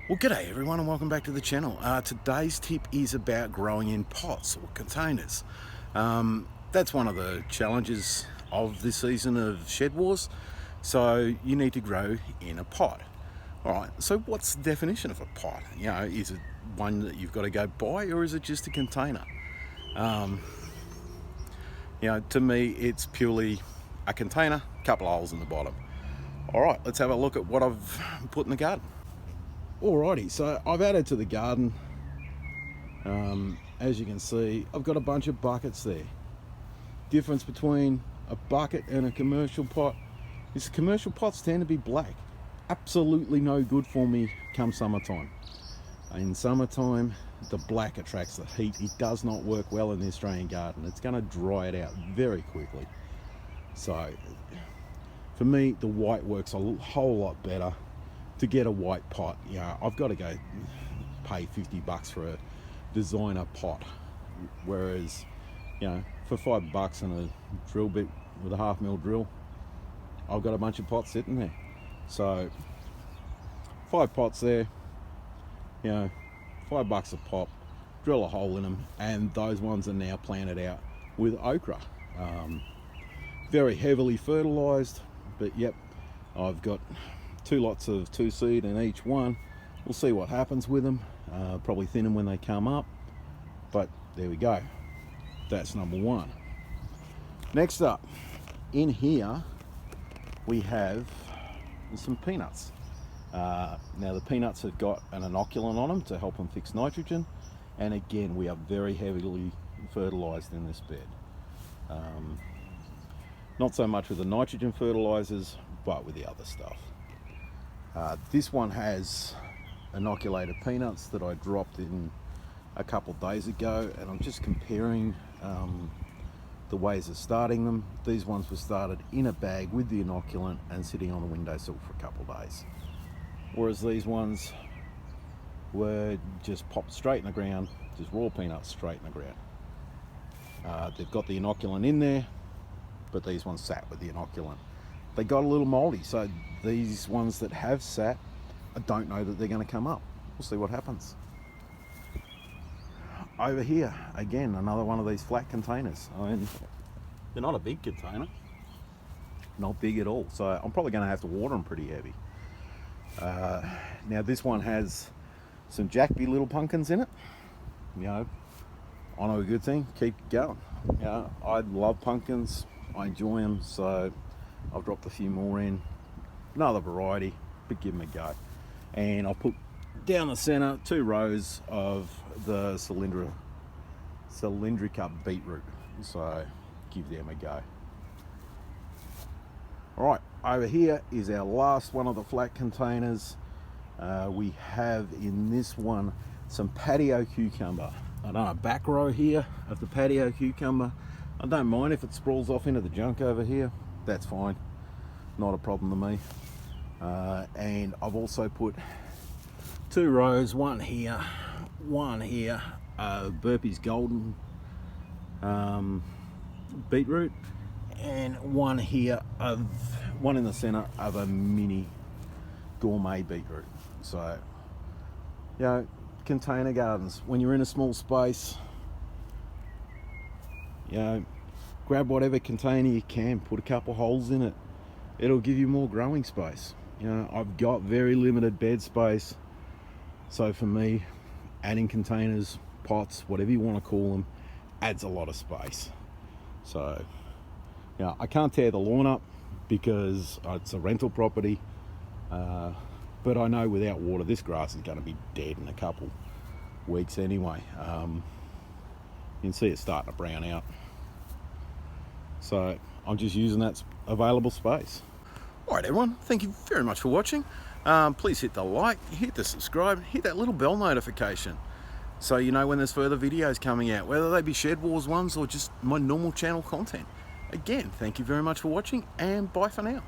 Well, g'day everyone and welcome back to the channel. Today's tip is about growing in pots or containers. That's one of the challenges of this season of Shed Wars. So you need to grow in a pot. All right, so what's the definition of a pot? You know, is it one that you've got to go buy, or is it just a container? To me, it's purely a container, couple of holes in the bottom. All right, let's have a look at what I've put in the garden. Alrighty, so I've added to the garden, as you can see, I've got a bunch of buckets there. Difference between a bucket and a commercial pot is commercial pots tend to be black. Absolutely no good for me come summertime. In summertime, the black attracts the heat. It does not work well in the Australian garden. It's going to dry it out very quickly. So, for me, the white works a whole lot better. To get a white pot, I've got to go pay $50 for a designer pot, whereas for $5 and a drill bit with a 1/2 mil drill, I've got a bunch of pots sitting there. So 5 pots there, $5 a pop, drill a hole in them, and those ones are now planted out with okra. Very heavily fertilized, but yep, I've got 2 lots of 2 seed in each one. We'll see what happens with them. Probably thin them when they come up, but there we go. That's number 1. Next up, in here we have some peanuts. Now the peanuts have got an inoculant on them to help them fix nitrogen, and again we are very heavily fertilized in this bed. Not so much with the nitrogen fertilizers, but with the other stuff. This one has inoculated peanuts that I dropped in a couple of days ago, and I'm just comparing the ways of starting them. These ones were started in a bag with the inoculant and sitting on the windowsill for a couple of days, whereas these ones were just popped straight in the ground, just raw peanuts straight in the ground. They've got the inoculant in there, but these ones sat with the inoculant. They got a little moldy, so these ones that have sat, I don't know that they're going to come up. We'll see what happens. Over here, again, another one of these flat containers. I mean, they're not a big container, not big at all, so I'm probably going to have to water them pretty heavy. Now this one has some Jackby little pumpkins in it. I know a good thing, keep going. I love pumpkins, I enjoy them, so I've dropped a few more in. Another variety, but give them a go. And I'll put down the center 2 rows of the cylindrica beetroot, so give them a go. Alright, over here is our last one of the flat containers. We have in this one some patio cucumber. I've done a back row here of the patio cucumber. I don't mind if it sprawls off into the junk over here. That's fine, not a problem to me. And I've also put 2 rows, one here, Burpee's golden beetroot, and one here one in the center of a mini gourmet beetroot. So container gardens, when you're in a small space, grab whatever container you can, put a couple holes in it. It'll give you more growing space. I've got very limited bed space, so for me, adding containers, pots, whatever you want to call them, adds a lot of space. So I can't tear the lawn up because it's a rental property, but I know without water this grass is going to be dead in a couple weeks anyway. You can see it's starting to brown out. So I'm just using that available space. Alright everyone, thank you very much for watching. Please hit the like, hit the subscribe, hit that little bell notification so you know when there's further videos coming out, whether they be Shed Wars ones or just my normal channel content. Again, thank you very much for watching, and bye for now.